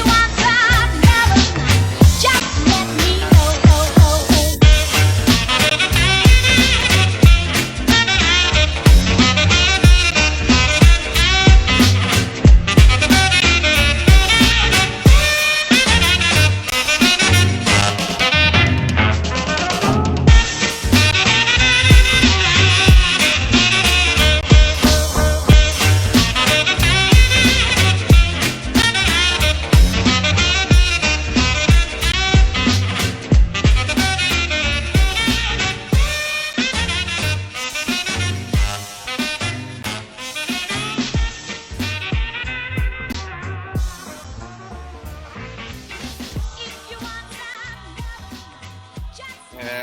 want that never mind, just let me know.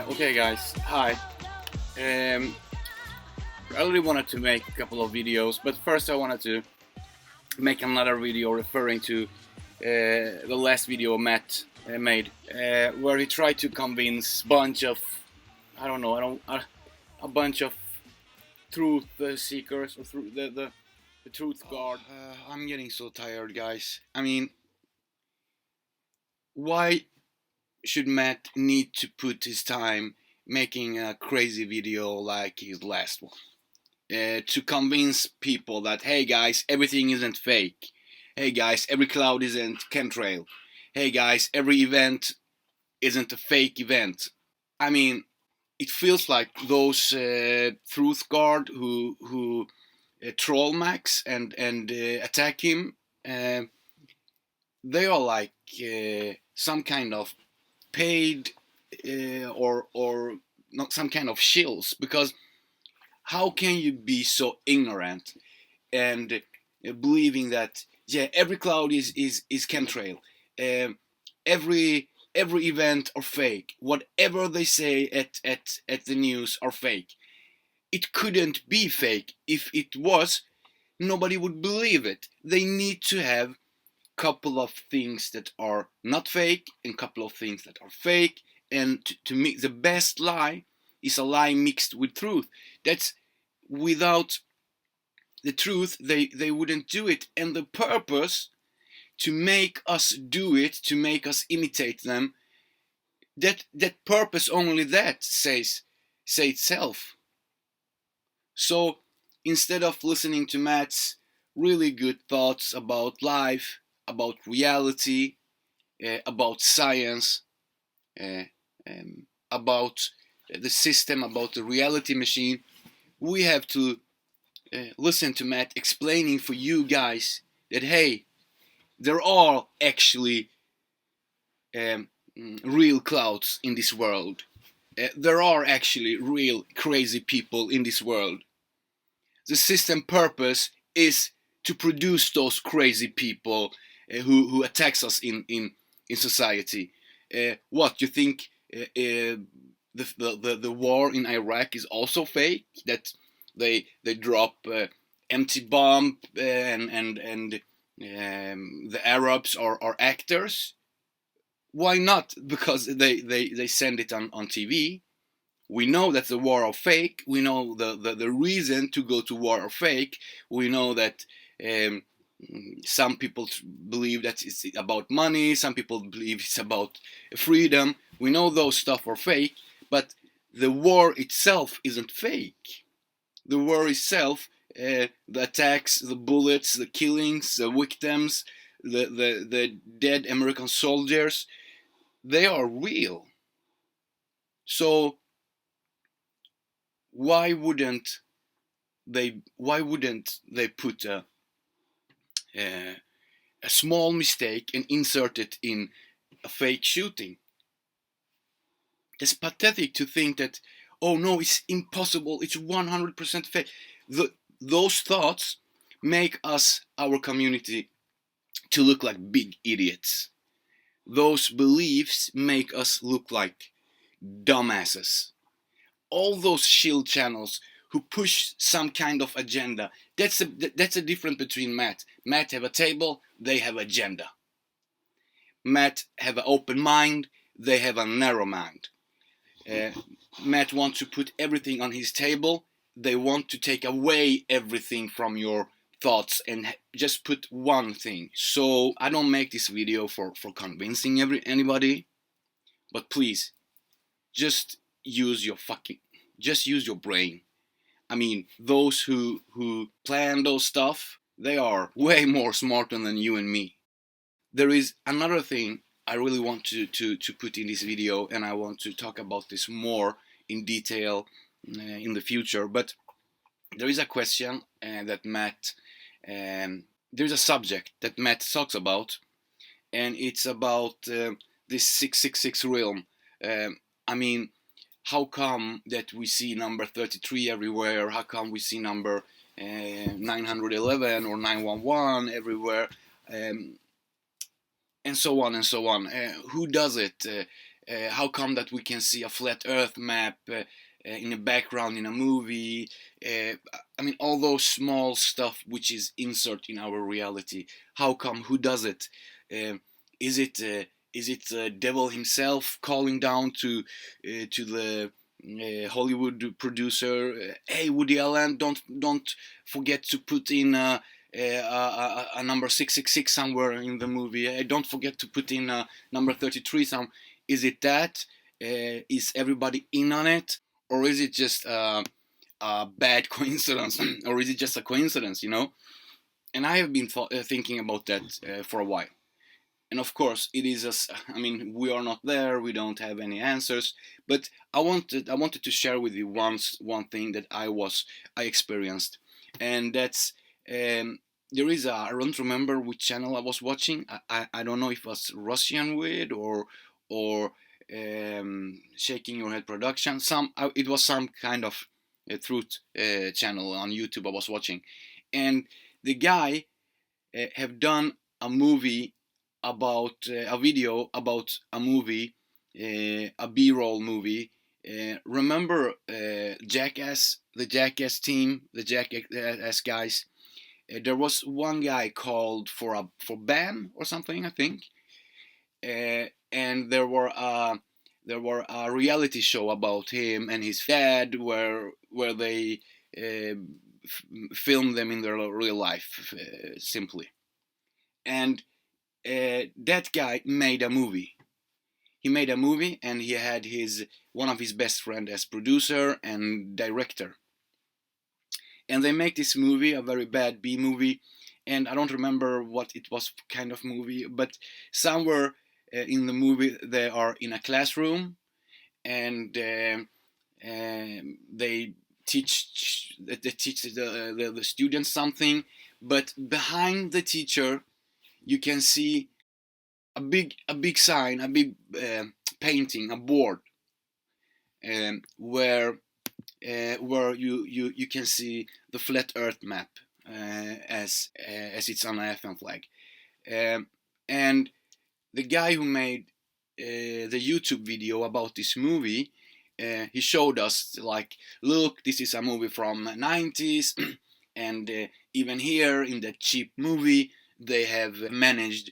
Okay guys, hi. I really wanted to make a couple of videos, but first I wanted to make another video referring to the last video Matt made, where he tried to convince bunch of, a bunch of truth seekers, or through the truth guard. I'm getting so tired, guys. I mean, why should Matt need to put his time making a crazy video like his last one? To convince people that, hey guys, everything isn't fake. Hey guys, every cloud isn't chemtrail. Hey guys, every event isn't a fake event. I mean, it feels like those truth guard who troll Max and attack him. They are like some kind of paid or not, some kind of shills, because how can you be so ignorant and believing that every cloud is chemtrail, every event are fake, whatever they say at the news are fake? It couldn't be fake. If it was, nobody would believe it. They need to have couple of things that are not fake and couple of things that are fake, and to make the best lie is a lie mixed with truth. That's, without the truth they wouldn't do it, and the purpose to make us do it, to make us imitate them, that purpose, only that say itself. So instead of listening to Matt's really good thoughts about life, about reality, about science, about the system, about the reality machine, we have to listen to Matt explaining for you guys that, hey, there are actually real clouds in this world. There are actually real crazy people in this world. The system purpose is to produce those crazy people who attacks us in society. What you think? The war in Iraq is also fake? That they drop empty bomb and the Arabs are actors? Why not? Because they send it on TV. We know that the war are fake. We know the reason to go to war are fake. We know that some people believe that it's about money. Some people believe it's about freedom. We know those stuff are fake, but the war itself isn't fake. The war itself, the attacks, the bullets, the killings, the victims, the dead American soldiers, they are real. So why wouldn't they put a small mistake and insert it in a fake shooting? It's pathetic to think that, oh no, it's impossible, it's 100% fake. Those thoughts make us, our community, to look like big idiots. Those beliefs make us look like dumbasses. All those shield channels who push some kind of agenda, that's a difference between Matt. Matt have a table, they have agenda. Matt have an open mind, they have a narrow mind. Matt wants to put everything on his table, they want to take away everything from your thoughts and just put one thing. So I don't make this video for convincing anybody, but please just use your just use your brain. I mean, those who plan those stuff, they are way more smarter than you and me. There is another thing I really want to put in this video, and I want to talk about this more in detail in the future. But there is a question that Matt, there's a subject that Matt talks about, and it's about this 666 realm. I mean, how come that we see number 33 everywhere? How come we see number 911 or 911 everywhere? And so on and so on. Who does it? How come that we can see a flat Earth map in the background in a movie? I mean, all those small stuff which is insert in our reality. How come? Who does it? Is it the devil himself calling down to the Hollywood producer? Hey, Woody Allen, don't forget to put in a number 666 somewhere in the movie. Don't forget to put in number 33 some. Is it that? Is everybody in on it? Or is it just a bad coincidence? Or is it just a coincidence, you know? And I have been thinking about that for a while. And of course, it is I mean, we are not there. We don't have any answers. But I wanted to share with you one thing that I experienced, and that's there is I don't remember which channel I was watching. I don't know if it was Russian Weird or Shaking Your Head Production. It was some kind of truth channel on YouTube I was watching, and the guy have done a movie about a video about a movie, a B-roll movie. Remember Jackass, the Jackass team, the Jackass guys. There was one guy called for Bam or something, I think, and there were a reality show about him and his dad where they filmed them in their real life, simply. And that guy made a movie. He made a movie, and he had one of his best friend as producer and director. And they make this movie, a very bad B movie, and I don't remember what it was kind of movie, but somewhere in the movie they are in a classroom, and they teach the students something, but behind the teacher you can see a big sign, a big painting, a board, where you can see the flat Earth map as it's on an FM flag, and the guy who made the YouTube video about this movie, he showed us like, look, this is a movie from 90s, and even here in that cheap movie they have managed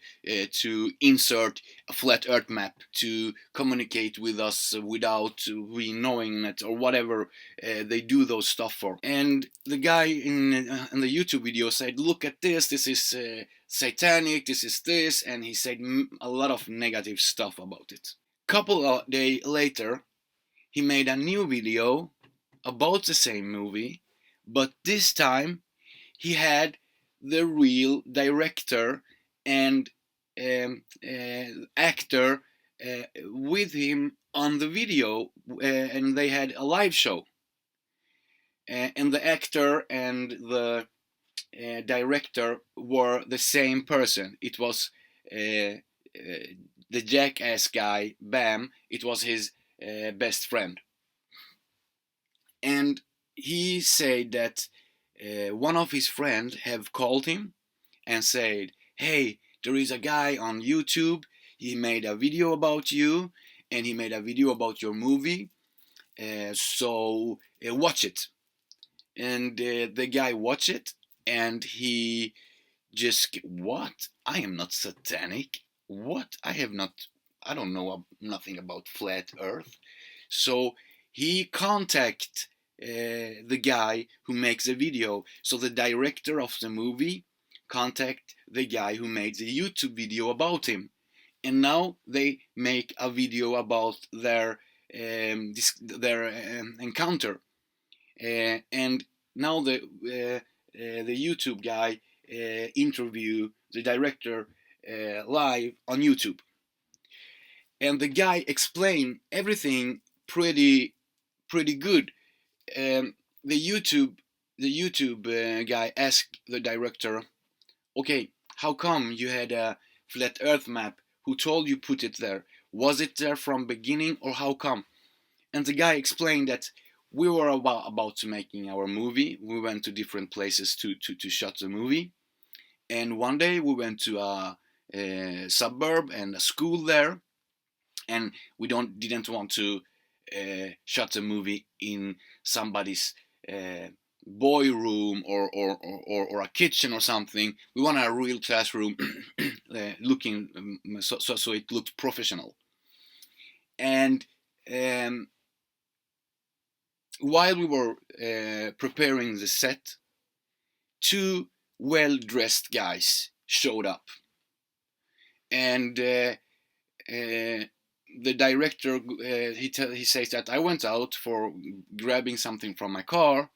to insert a flat Earth map to communicate with us without we knowing it or whatever they do those stuff for. And the guy in the YouTube video said, look at this, this is satanic, this is this, and he said a lot of negative stuff about it. Couple of days later, he made a new video about the same movie, but this time he had the real director and actor with him on the video, and they had a live show. And the actor and the director were the same person. It was the Jackass guy, Bam. It was his best friend. And he said that one of his friends have called him and said, hey, there is a guy on YouTube, he made a video about you, and he made a video about your movie, so watch it. And the guy watched it, and he just, what? I am not satanic. What? I don't know nothing about flat Earth. So he contacted the guy who makes the video. So the director of the movie contact the guy who made the YouTube video about him, and now they make a video about their encounter, and now the YouTube guy interview the director live on YouTube, and the guy explained everything pretty good. Um, the YouTube guy asked the director, "Okay, how come you had a flat Earth map? Who told you put it there? Was it there from beginning, or how come?" And the guy explained that we were about to making our movie. We went to different places to shot the movie, and one day we went to a suburb and a school there, and we didn't want to shot the movie in somebody's boy room or a kitchen or something. We wanted a real classroom, looking so it looked professional. And while we were preparing the set, two well-dressed guys showed up, and the director he says that I went out for grabbing something from my car,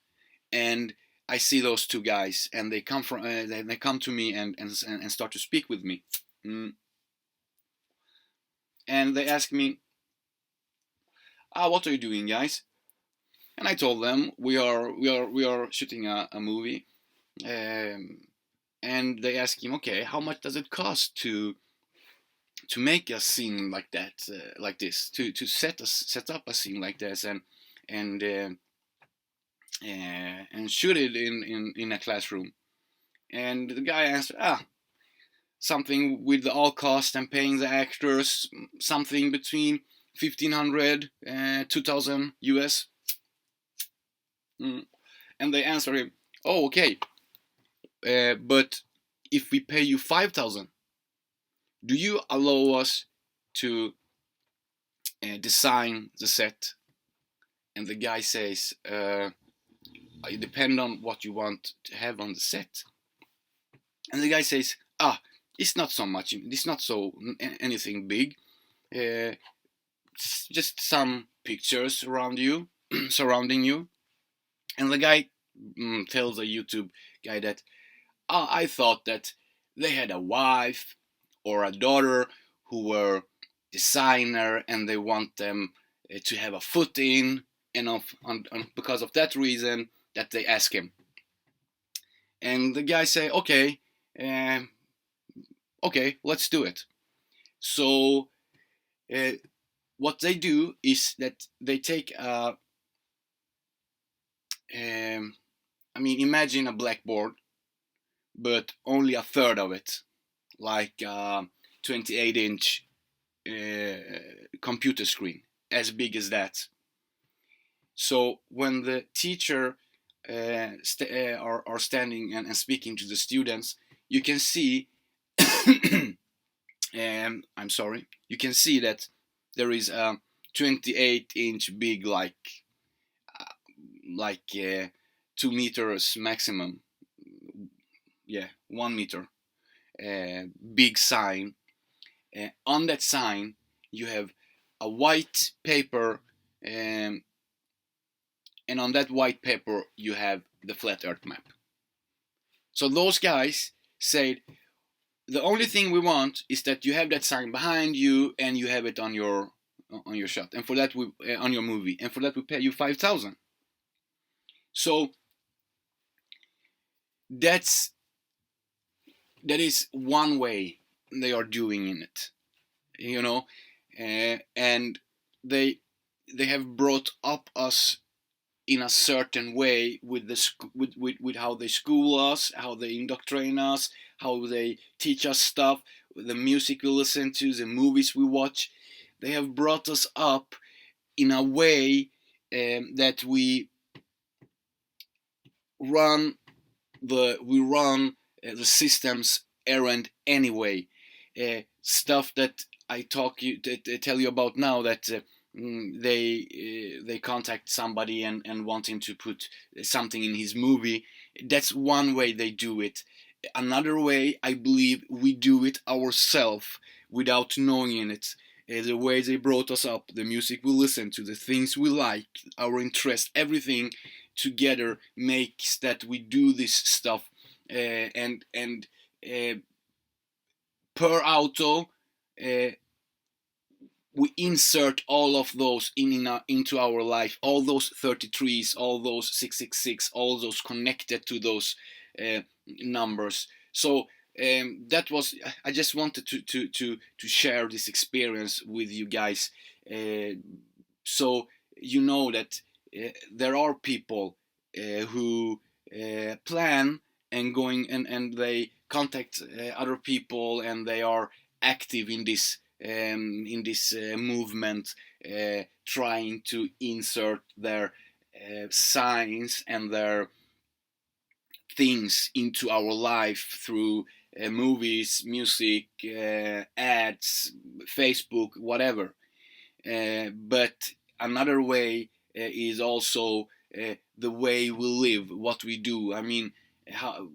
and I see those two guys, and they come to me and start to speak with me, and they ask me, what are you doing, guys? And I told them we are shooting a movie, and they ask him, okay, how much does it cost to make a scene like that, like this, to set up a scene like this, and shoot it in a classroom? And the guy answered, something with the all cost and paying the actors, something between 1,500 2,000 US. And they answer him, oh, okay, but if we pay you 5,000, do you allow us to design the set? And the guy says, it depends on what you want to have on the set. And the guy says, it's not so much, it's not so anything big, just some pictures around you, surrounding you. And the guy tells the YouTube guy that, I thought that they had a wife or a daughter who were designer, and they want them to have a foot in, and because of that reason that they ask him. And the guy say, okay, let's do it. So what they do is that they take imagine a blackboard, but only a third of it, like 28-inch computer screen, as big as that. So when the teacher are standing and speaking to the students, you can see, you can see that there is a 28-inch big, like 2 meters maximum, 1 meter, big sign. On that sign you have a white paper, and on that white paper you have the flat earth map. So those guys said, the only thing we want is that you have that sign behind you and you have it on your shot, and for that we on your movie, and for that we pay you 5,000. So that is one way they are doing in it, and they have brought up us in a certain way with with how they school us, how they indoctrinate us, how they teach us stuff, the music we listen to, the movies we watch. They have brought us up in a way that we run the system's errand anyway. Stuff that I tell you about now, that they contact somebody and want him to put something in his movie. That's one way they do it. Another way, I believe, we do it ourselves without knowing it. The way they brought us up, the music we listen to, the things we like, our interest, everything together makes that we do this stuff. And uh, per auto, uh, we insert all of those into our life, all those 33s, all those 666, all those connected to those numbers. So that was, I just wanted to share this experience with you guys, uh, so you know that there are people who plan and going and they contact other people, and they are active in this movement, trying to insert their signs and their things into our life through movies, music, ads, Facebook, whatever. But another way is also the way we live, what we do. I mean, how,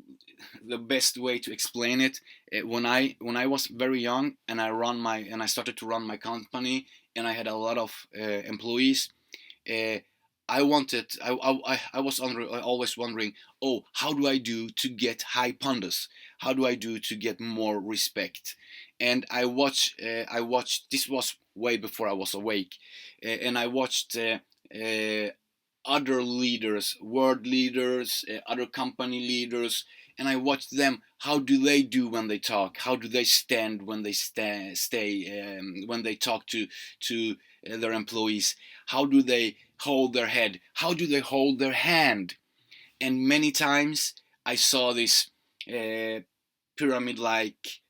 the best way to explain it, when I was very young and I started to run my company, and I had a lot of employees. uh, I was always wondering, oh, how do I do to get high pundus? How do I do to get more respect? And I watched. This was way before I was awake, and I watched uh, other leaders, world leaders, other company leaders, and I watched them. How do they do when they talk? How do they stand when they stay when they talk to their employees? How do they hold their head? How do they hold their hand? And many times I saw this uh, pyramid-like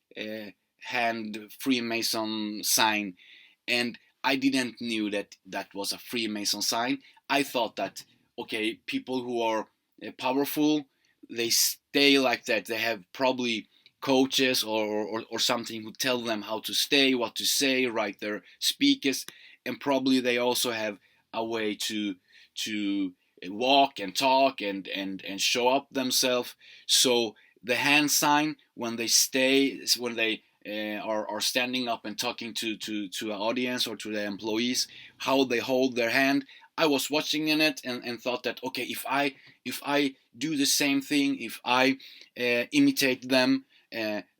hand Freemason sign, and I didn't knew that that was a Freemason sign. I thought that, okay, people who are powerful, they stay like that. They have probably coaches or something who tell them how to stay, what to say, write their speakers, and probably they also have a way to walk and talk and show up themselves. So the hand sign, when they stay, when they are standing up and talking to an audience or to the employees, how they hold their hand. I was watching in it and thought that, okay, if I do the same thing, if I imitate them,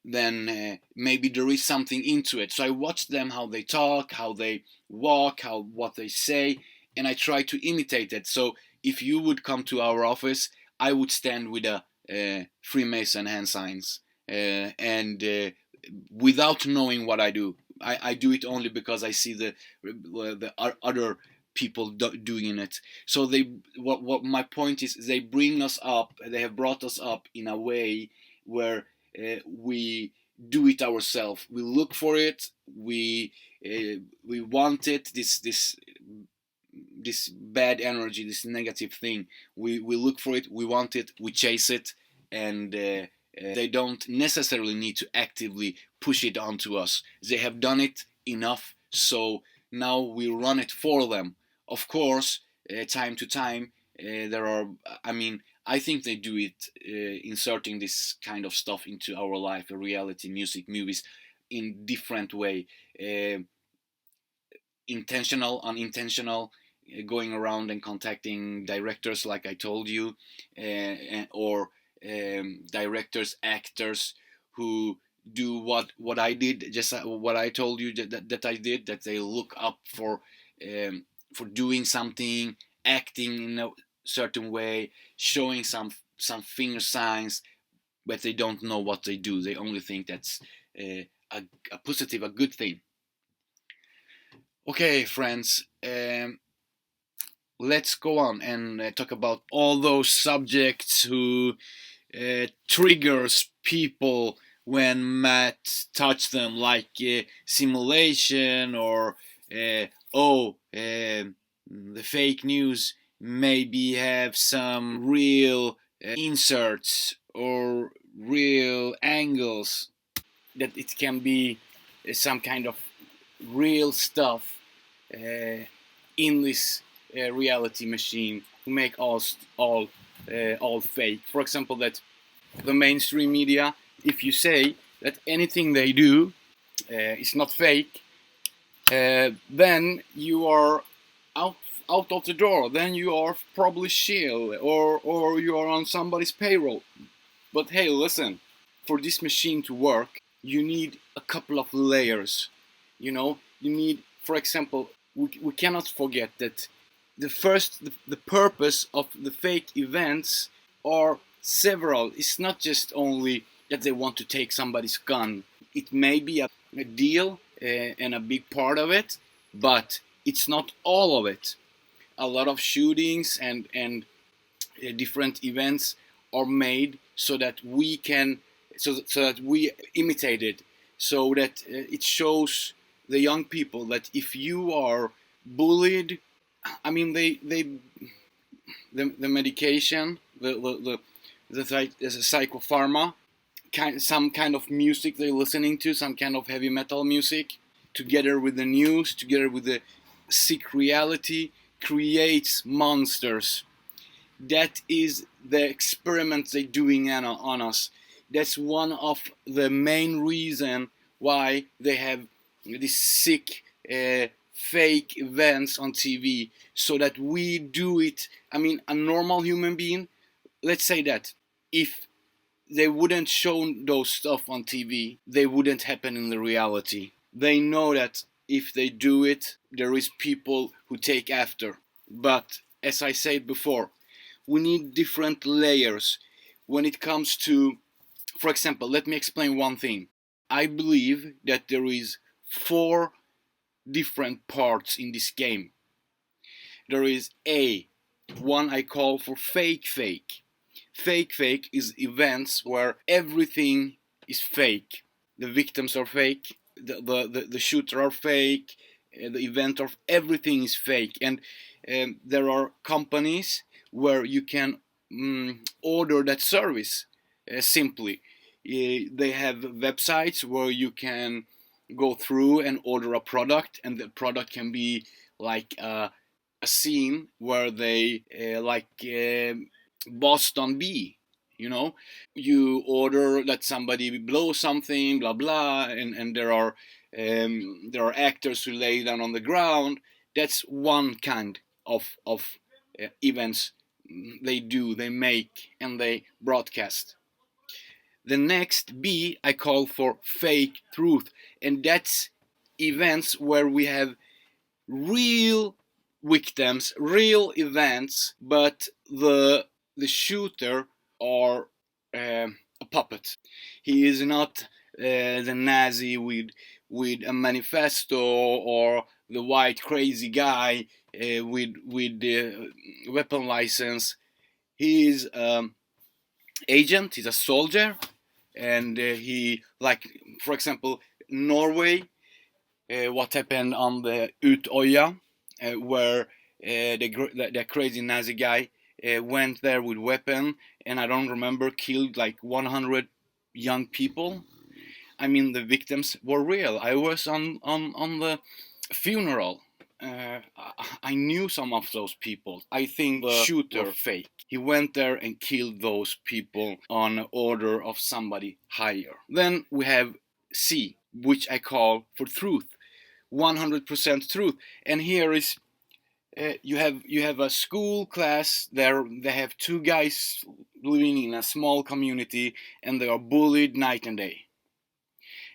then maybe there is something into it. So I watched them, how they talk, how they walk, how what they say, and I try to imitate it. So if you would come to our office, I would stand with a Freemason hand signs, and without knowing what I do. I do it only because I see the other people doing it. So what my point is, they bring us up. They have brought us up in a way where we do it ourselves. We look for it. We want it. This bad energy, this negative thing. We look for it. We want it. We chase it, and they don't necessarily need to actively push it onto us. They have done it enough, so now we run it for them. Of course, time to time, there are. I mean, I think they do it, inserting this kind of stuff into our life, reality, music, movies, in different way. Intentional, unintentional, going around and contacting directors, like I told you, or directors, actors who do what I did, just what I told you that I did. That they look up for doing something, acting in a certain way, showing some finger signs, but they don't know what they do. They only think that's a positive, a good thing. Okay, friends, let's go on and talk about all those subjects who triggers people when Matt touch them, like simulation or the fake news maybe have some real inserts or real angles, that it can be some kind of real stuff. in this reality machine who make all fake. For example, that the mainstream media, if you say that anything they do is not fake, then you are out out of the door. Then you are probably shield, or you are on somebody's payroll. But hey, listen, for this machine to work, you need a couple of layers. You need, for example, we cannot forget that the purpose of the fake events are several. It's not just only that they want to take somebody's gun. It may be a deal and a big part of it, but it's not all of it. A lot of shootings and different events are made so that we can so that we imitate it, so that it shows the young people that if you are bullied, I mean the medication, the psychopharma, some kind of music they're listening to, some kind of heavy metal music, together with the news, together with the sick reality, creates monsters. That is the experiment they're doing on us. That's one of the main reason why they have these sick fake events on TV, so that we do it. I mean, a normal human being, let's say that if they wouldn't show those stuff on TV, they wouldn't happen in the reality. They know that if they do it, there is people who take after. But as I said before, we need different layers when it comes to, for example, let me explain one thing. I believe that there is 4 different parts in this game. There is one I call for fake fake. Fake is events where everything is fake. The victims are fake, the shooter are fake, the event of everything is fake. And there are companies where you can order that service simply. They have websites where you can go through and order a product, and the product can be like a scene where they Boston B. You order that somebody blows something, blah blah, and there are actors who lay down on the ground. That's one kind of events they make and they broadcast. The next B I call for fake truth, and that's events where we have real victims, real events, but the shooter are a puppet. He is not the Nazi with a manifesto, or the white crazy guy with weapon license. He is agent. He's a soldier, and he, like, for example, Norway. What happened on the Utoya, where the crazy Nazi guy went there with weapon, and I don't remember, killed like 100 young people. I mean, the victims were real. I was on the funeral. I knew some of those people. I think the shooter were fake. He went there and killed those people on order of somebody higher. Then we have C, which I call for truth. 100% truth. And here is you have a school class there. They have 2 guys living in a small community, and they are bullied night and day,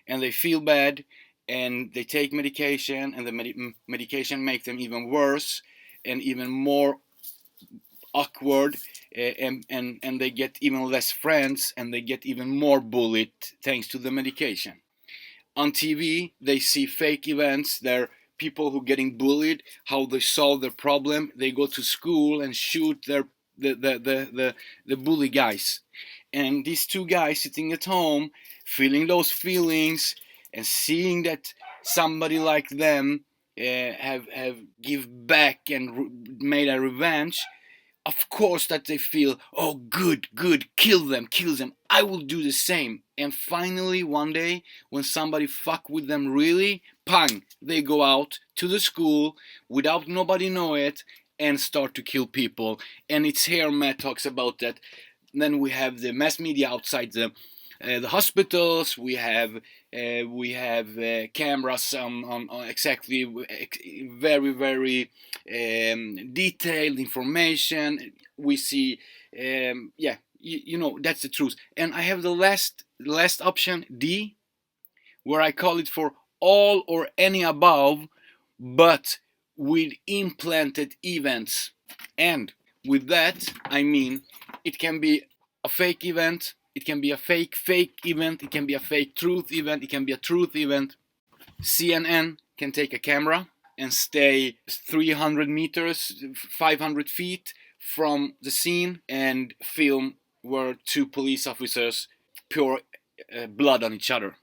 and they feel bad, and they take medication, and the medication makes them even worse and even more awkward, and they get even less friends, and they get even more bullied thanks to the medication. On TV, they see fake events. They're people who are getting bullied, how they solve their problem. They go to school and shoot the bully guys. And these 2 guys sitting at home, feeling those feelings, and seeing that somebody like them have give back and made a revenge, of course that they feel, oh, good, good, kill them, kill them, I will do the same. And finally one day, when somebody fuck with them really, pang, they go out to the school without nobody know it and start to kill people. And it's here Matt talks about that. Then we have the mass media outside the hospitals. We have cameras on exactly very very detailed information. We see, yeah, you know, that's the truth. And I have the last option, D, where I call it for all or any above, but with implanted events. And with that, I mean it can be a fake event, it can be a fake event, it can be a fake truth event, it can be a truth event. CNN can take a camera and stay 300 meters, 500 feet from the scene and film where two police officers pour blood on each other.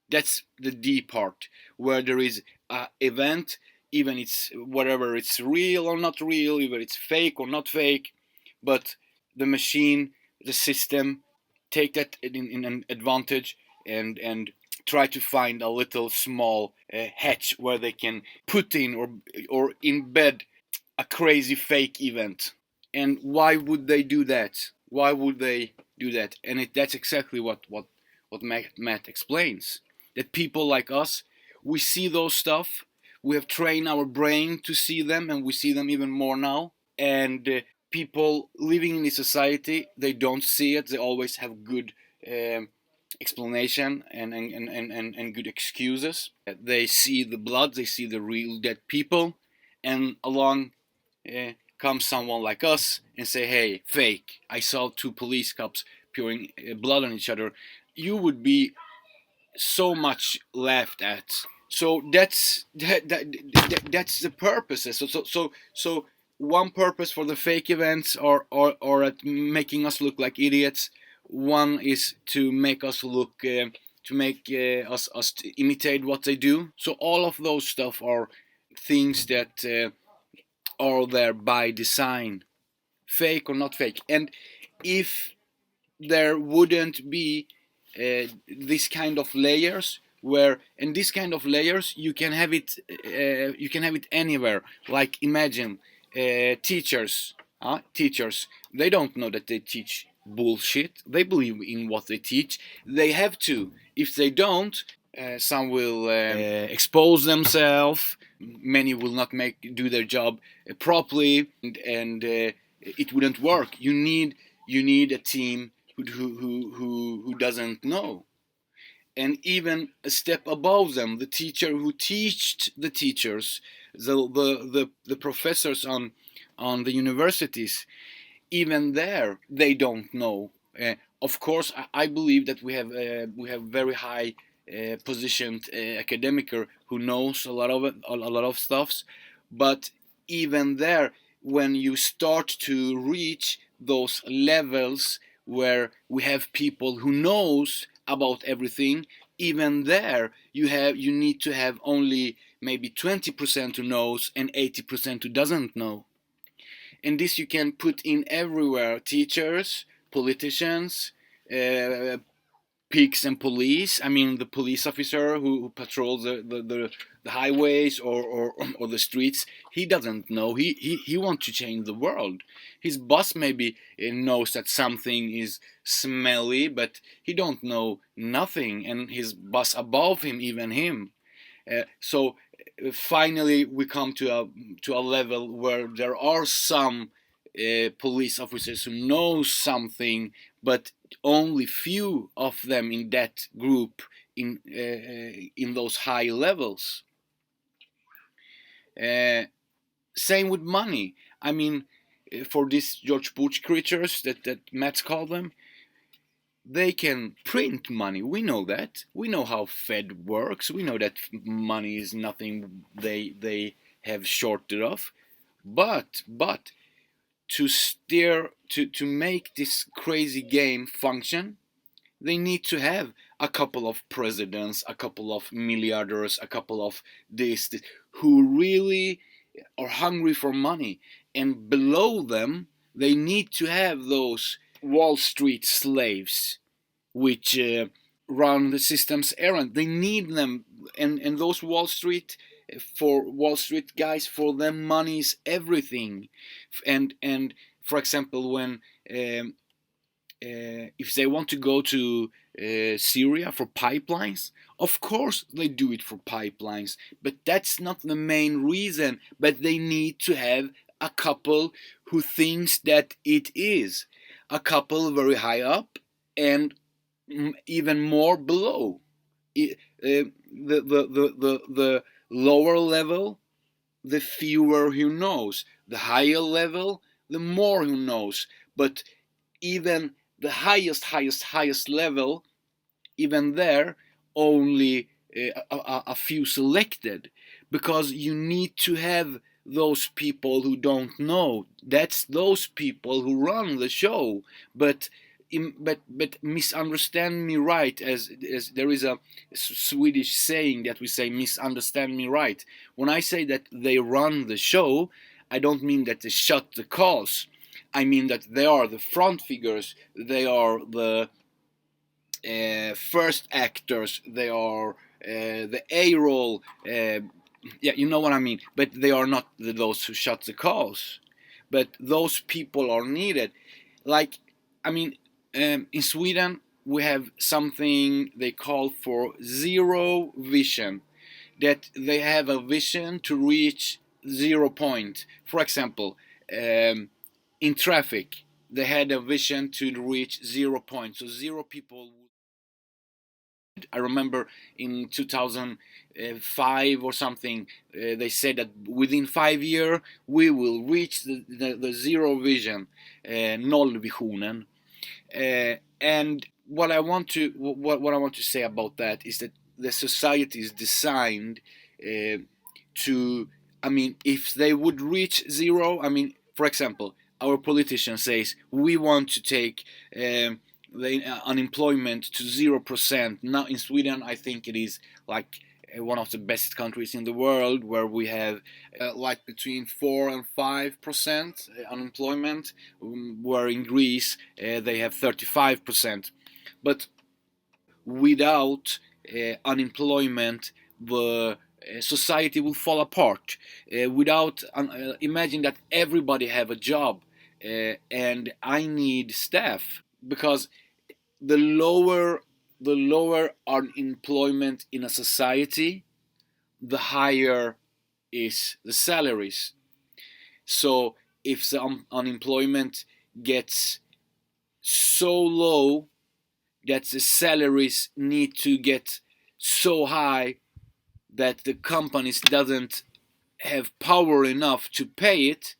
That's the D part, where there is an event, even it's whatever it's real or not real, whether it's fake or not fake, but the machine, the system, take that in an advantage and try to find a little small hatch where they can put in or embed a crazy fake event. And why would they do that? Why would they do that? And that's exactly what Matt explains. That people like us, we see those stuff. We have trained our brain to see them, and we see them even more now. And people living in this society, they don't see it. They always have good explanation and good excuses. They see the blood, they see the real dead people, and along comes someone like us and say, "Hey, fake! I saw two police cops pouring blood on each other." You would be so much laughed at. So that's the purposes. So one purpose for the fake events or at making us look like idiots. One is to make us look to make us to imitate what they do. So all of those stuff are things that are there by design, fake or not fake. And if there wouldn't be this kind of layers, where in this kind of layers you can have it anywhere. Like imagine teachers, they don't know that they teach bullshit. They believe in what they teach. They have to. If they don't, some will expose themselves. Many will not do their job properly, and it wouldn't work. You need a team who doesn't know. And even a step above them, the teacher who teached the teachers, the professors on the universities, even there they don't know. Of course, I believe that we have very high positioned academicer who knows a lot of it, a lot of stuffs, but even there, when you start to reach those levels where we have people who knows about everything, even there you need to have only maybe 20% who knows and 80% who doesn't know. And this you can put in everywhere: teachers, politicians, uh, pigs and police. I mean, the police officer who patrols the highways or the streets, he doesn't know. He wants to change the world. His boss maybe knows that something is smelly, but he don't know nothing. And his boss above him, even him. So finally, we come to a level where there are some police officers who know something, but only few of them in that group in those high levels. Same with money. I mean, for these George Bush creatures that Matt's called them, they can print money. We know that. We know how Fed works. We know that money is nothing they have shorted of. But to make this crazy game function, they need to have a couple of presidents, a couple of milliardaires, a couple of this who really are hungry for money, and below them They need to have those Wall Street slaves which run the system's errand. They need them, and those for Wall Street guys, for them money is everything. And for example, when if they want to go to Syria for pipelines, of course they do it for pipelines, but that's not the main reason. But they need to have a couple who thinks that it is, a couple very high up and even more below. The lower level, the fewer who knows. The higher level, the more who knows. But even the highest level, even there, only a few selected, because you need to have those people who don't know. That's those people who run the show. But misunderstand me right, as there is a Swedish saying that we say, misunderstand me right. When I say that they run the show, I don't mean that they shut the calls. I mean that they are the front figures, they are the first actors, they are the A role. Yeah, you know what I mean. But they are not those who shut the calls. But those people are needed. Like, I mean, in Sweden we have something they call for zero vision. That they have a vision to reach 0 point. For example, in traffic, they had a vision to reach 0 point. So zero people. I remember in 2005 or something, they said that within 5 years we will reach the zero vision, nollvisionen. And what I want to say about that is that the society is designed to. I mean, if they would reach zero, I mean, for example, our politician says we want to take the unemployment to 0%. Now in Sweden, I think it is like one of the best countries in the world, where we have like between 4 and 5% unemployment, where in Greece they have 35%. But without unemployment, the society will fall apart. Imagine that everybody have a job, and I need staff, because the lower unemployment in a society, the higher is the salaries. So if the unemployment gets so low that the salaries need to get so high that the companies doesn't have power enough to pay it,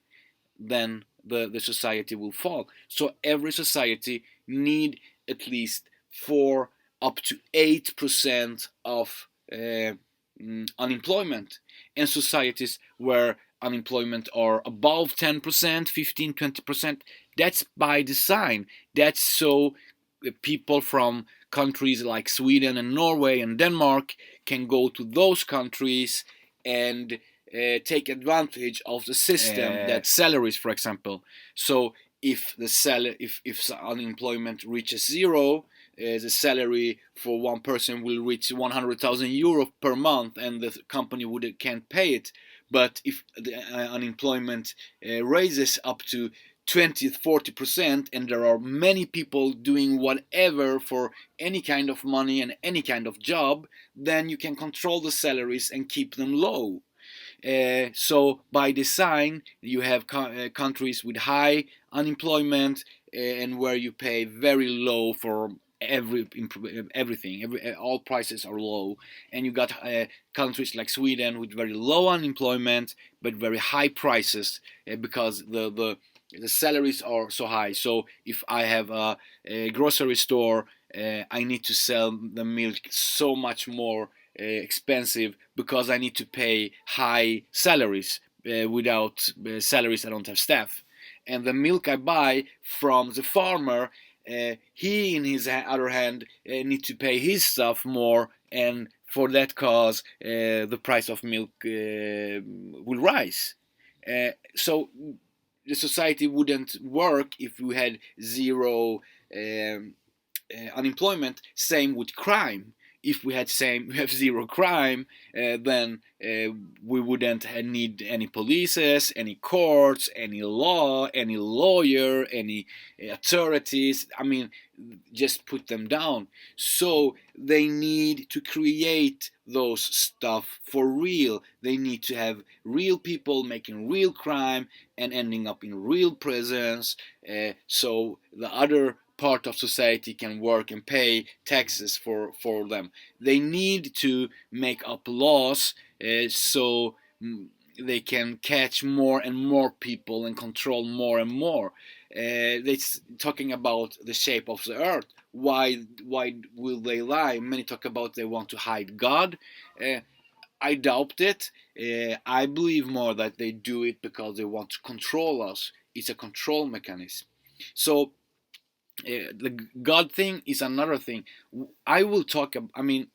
then the society will fall. So every society need at least 4 up to 8% of unemployment. And societies where unemployment are above 10%, 15, 20%, that's by design. That's so people from countries like Sweden and Norway and Denmark can go to those countries and take advantage of the system, that salaries, for example. So if if unemployment reaches zero, the salary for one person will reach 100,000 euro per month, and the company can't pay it. But if the unemployment raises up to 20-40%, and there are many people doing whatever for any kind of money and any kind of job, then you can control the salaries and keep them low. So by design, you have countries with high unemployment, and where you pay very low for everything. All prices are low, and you got countries like Sweden with very low unemployment but very high prices, because the salaries are so high. So if I have a grocery store, I need to sell the milk so much more expensive, because I need to pay high salaries. Without salaries, I don't have staff. And the milk I buy from the farmer, he, in his other hand, need to pay his stuff more, and for that cause, the price of milk will rise. So the society wouldn't work if we had zero um, unemployment. Same with crime. If we have zero crime, then we wouldn't need any polices, any courts, any law, any lawyer, any authorities. I mean, just put them down. So they need to create those stuff for real. They need to have real people making real crime and ending up in real prisons, so the other part of society can work and pay taxes for them. They need to make up laws, so they can catch more and more people and control more and more. They're talking about the shape of the earth. Why will they lie? Many talk about they want to hide God. Uh, I doubt it. I believe more that they do it because they want to control us. It's a control mechanism. So the God thing is another thing. I will talk. I mean,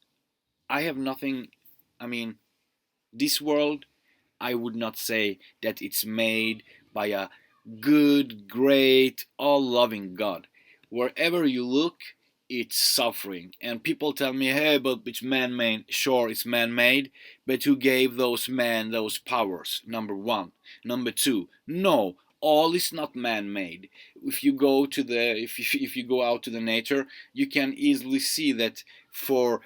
I have nothing. I mean, this world, I would not say that it's made by a good, great, all loving God. Wherever you look, it's suffering. And people tell me, hey, but it's man made. Sure, it's man made, but who gave those men those powers? Number one. Number two, no. All is not man made. If you go to the if you go out to the nature, you can easily see that for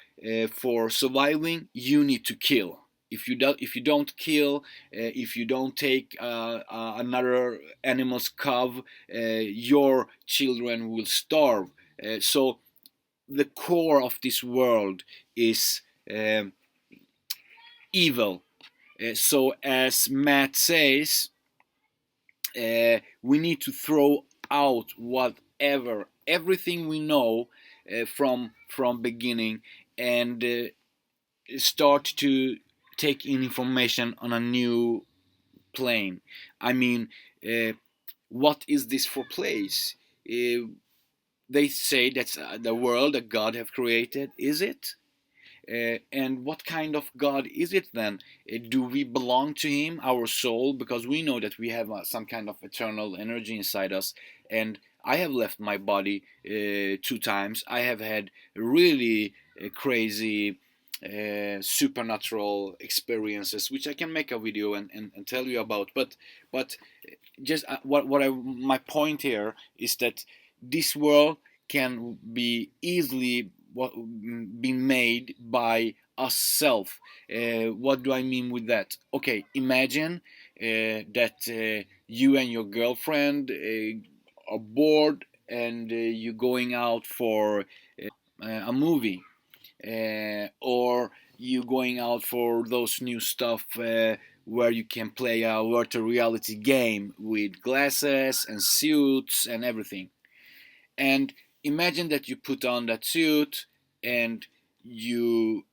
surviving you need to kill. If you don't kill, if you don't take another animal's cub, your children will starve. So the core of this world is evil. So as Matt says, we need to throw out whatever everything we know from beginning, and start to take in information on a new plane. I mean, uh, what is this for place? They say that's the world that God have created. Is it? And what kind of God is it then? Do we belong to Him, our soul? Because we know that we have some kind of eternal energy inside us. And I have left my body 2 times. I have had really crazy supernatural experiences, which I can make a video and tell you about. But just what I my point here is that this world can be easily been made by us self. What do I mean with that? Okay, imagine that you and your girlfriend are bored, and you're going out for a movie, or you going out for those new stuff where you can play a virtual reality game with glasses and suits and everything. And imagine that you put on that suit and you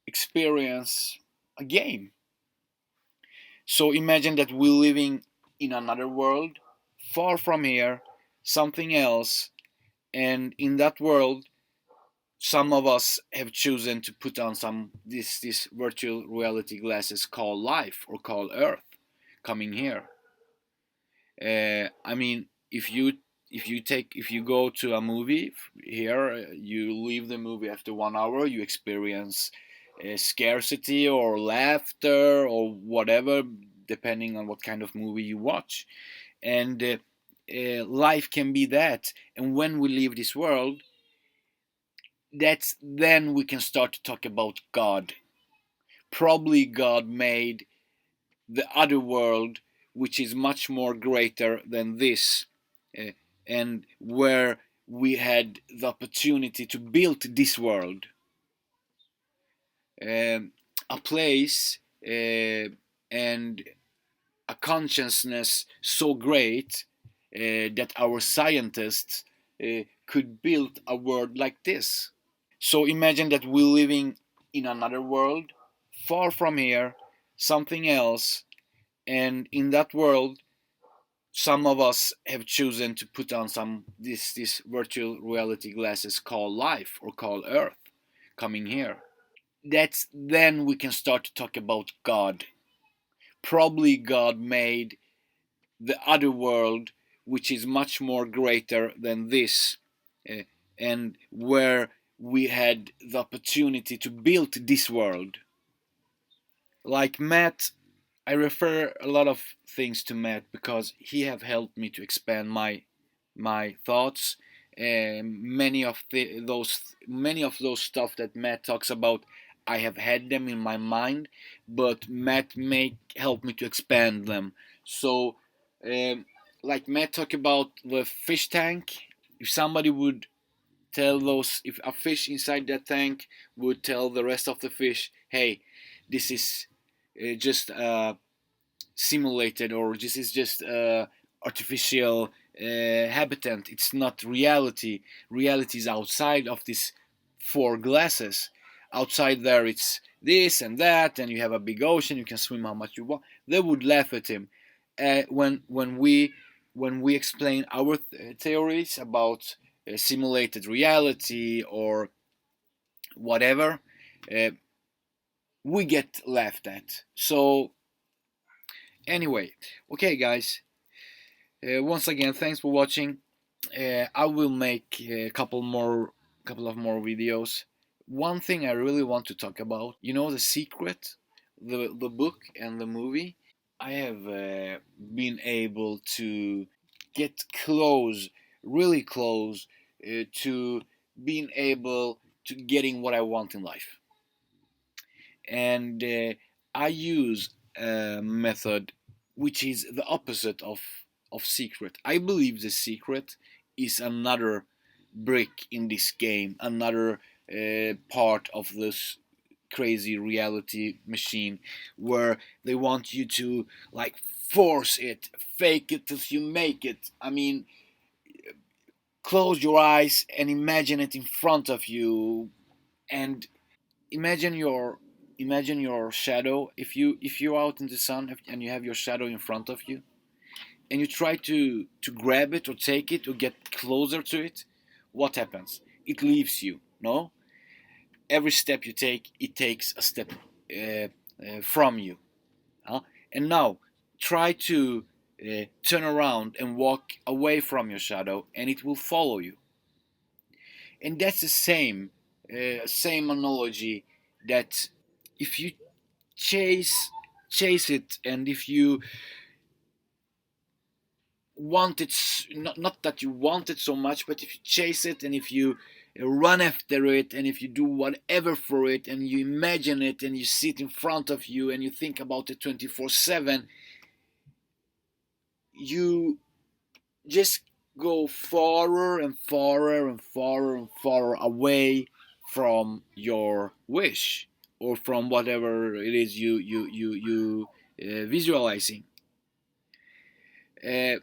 experience a game. So imagine that we're living in another world, far from here, something else, and in that world, some of us have chosen to put on some this virtual reality glasses called life or called Earth, coming here. I mean, if you go to a movie here, you leave the movie after 1 hour, you experience scarcity or laughter or whatever, depending on what kind of movie you watch. And life can be that. And when we leave this world, that's then we can start to talk about God. Probably God made the other world, which is much more greater than this, uh, and where we had the opportunity to build this world, a place and a consciousness so great that our scientists could build a world like this. So imagine that we're living in another world, far from here, something else, and in that world, some of us have chosen to put on some this virtual reality glasses called life or called Earth, coming here. That's then we can start to talk about God. Probably God made the other world, which is much more greater than this, uh, and where we had the opportunity to build this world. Like Matt, I refer a lot of things to Matt because he have helped me to expand my thoughts. Many of those stuff that Matt talks about, I have had them in my mind, but Matt make help me to expand them. So, um, like Matt talk about the fish tank, if somebody would tell those, if a fish inside that tank would tell the rest of the fish, hey, this is just simulated, or this is just artificial habitat, it's not reality. Reality is outside of these four glasses. Outside there it's this and that, and you have a big ocean, you can swim how much you want. They would laugh at him. When we explain our theories about simulated reality or whatever, uh, we get laughed at. So anyway, okay, guys. Once again, thanks for watching. I will make a couple of more videos. One thing I really want to talk about, The Secret, the book and the movie. I have been able to get close, really close, to being able to getting what I want in life. And I use a method which is the opposite of secret. I believe the secret is another brick in this game, another part of this crazy reality machine where they want you to like force it, fake it till you make it. I mean, close your eyes and imagine it in front of you, and imagine your shadow. If you're out in the sun and you have your shadow in front of you, and you try to grab it or take it or get closer to it, what happens? It leaves you. No, every step you take, it takes a step from you. Huh? And now try to turn around and walk away from your shadow, and it will follow you. And that's the same analogy, that if you chase chase it, and if you want it, not that you want it so much, but if you chase it, and if you run after it, and if you do whatever for it, and you imagine it, and you sit in front of you, and you think about it 24/7, you just go farther and farther and farther and farther away from your wish, or from whatever it is you visualizing. Uh,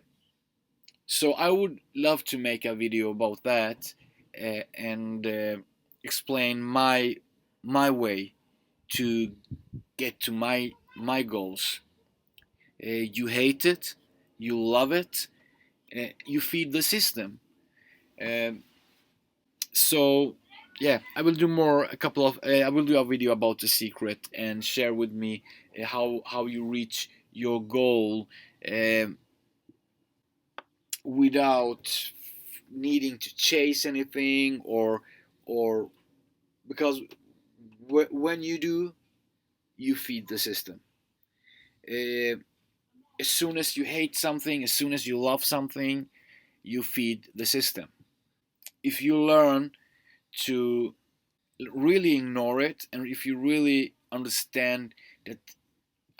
so I would love to make a video about that, and explain my way to get to my goals. You hate it, you love it, you feed the system. Um, so yeah, I will do more a couple of I will do a video about The Secret, and share with me how you reach your goal, um, without needing to chase anything, or because when you do, you feed the system. uh, as soon as you hate something, as soon as you love something, you feed the system. If you learn to really ignore it, and if you really understand that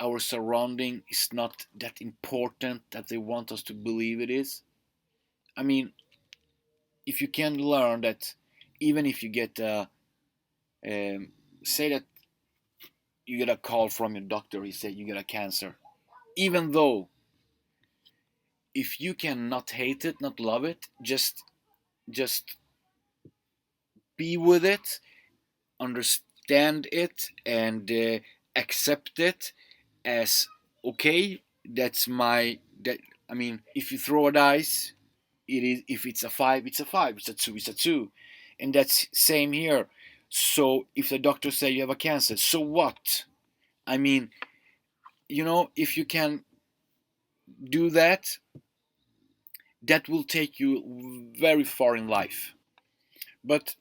our surrounding is not that important that they want us to believe it is. I mean, if you can learn that, even if you get say that you get a call from your doctor, he said you get a cancer, even though, if you can not hate it, not love it, just be with it, understand it, and accept it as okay. That's my that. I mean, if you throw a dice, it is, if it's a five, it's a five. It's a two, it's a two, and that's same here. So if the doctor say you have a cancer, so what? I mean, if you can do that, that will take you very far in life. But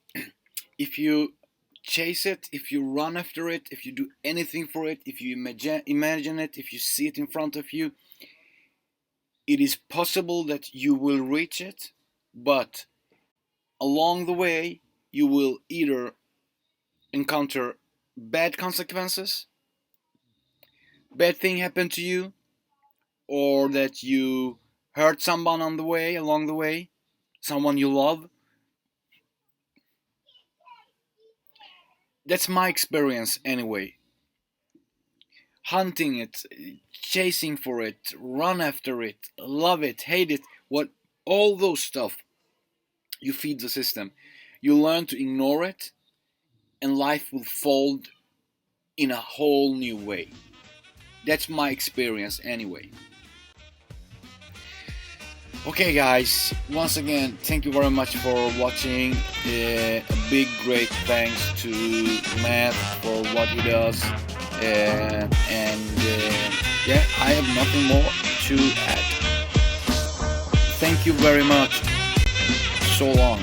if you chase it, if you run after it, if you do anything for it, if you imagine it, if you see it in front of you, it is possible that you will reach it, but along the way you will either encounter bad consequences, bad thing happen to you, or that you hurt someone on the way, along the way, someone you love. That's my experience anyway. Hunting it, chasing for it, run after it, love it, hate it, what, all those stuff, you feed the system. You learn to ignore it, and life will fold in a whole new way. That's my experience anyway. Okay, guys, once again, thank you very much for watching. A big, great thanks to Matt for what he does. Yeah, I have nothing more to add. Thank you very much. So long.